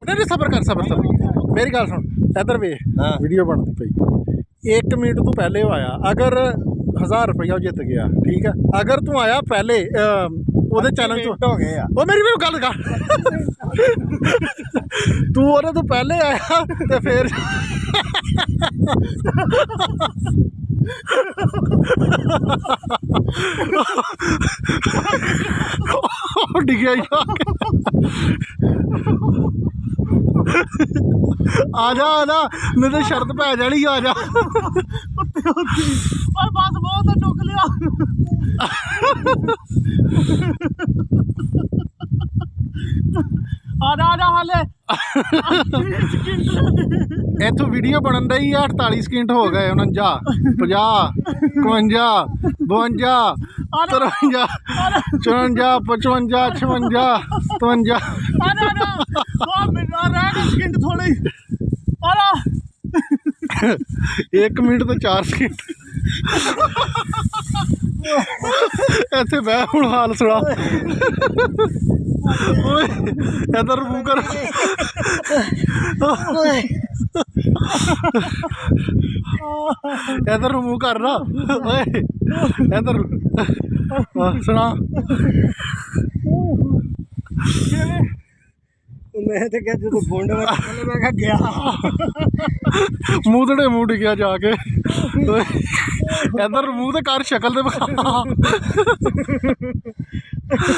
नहीं सबर कर सबर सबर मेरी गल सुन इधर वे वीडियो बनती पई 1 मिनट तू पहले आया अगर 1000 रुपया जित गया ठीक है अगर तू आया पहले ਉਹਦੇ ਚੈਨਲ ਤੋਂ ਹੋ ਗਏ ਆ ਉਹ ਮੇਰੀ ਗੱਲ ਕਰ ਤੂੰ ਉਹਦੇ ਤੋਂ ਪਹਿਲੇ ਆਇਆ ਤੇ ਫਿਰ ਡਿੱਗਿਆ ਆ ਜਾ ਨਹੀਂ ਤੇ ਸ਼ਰਤ ਪੈ ਜਾਣੀ ਆ ਜਾ ਓਏ ਬਸ ਬਹੁਤ ਟੁੱਕ ਲਿਆ ਆ ਜਾ ਹਾਲੇ ਇੱਥੋਂ ਵੀਡੀਓ ਬਣਨ ਡਈ ਆ 48 ਸਕਿੰਟ ਹੋ ਗਏ 49 50 51 52 53 54 55 56 57 ਆ ਜਾ ਉਹ ਮਿੰਟ ਰਹਿ ਗਏ ਸਕਿੰਟ ਥੋੜੇ ਆ ਜਾ 1 ਮਿੰਟ ਤੇ 4 ਸਕਿੰਟ ਇੱਥੇ ਬਹਿ ਹੁਣ ਹਾਲ ਸੁਣਾ ਓਏ ਇਧਰ ਮੂੰਹ ਕਰ ਇਧਰ ਮੂੰਹ ਕਰ ਨਾ ਓਏ ਇਧਰ ਸੁਣਾ ਮੈਂ ਤੇ ਕਿਹਾ ਜਦੋਂ ਬੋਂਡ ਵਿੱਚ ਪਹਿਲੇ ਮੈਂ ਕਿਹਾ ਗਿਆ ਮੂੰਹ ਮੂੰਹ ਡਿੱਗਿਆ ਜਾ ਕੇ ਇਧਰ ਮੂੰਹ ਤੇ ਕਰ ਸ਼ਕਲ ਤੇ ਵਿਖਾ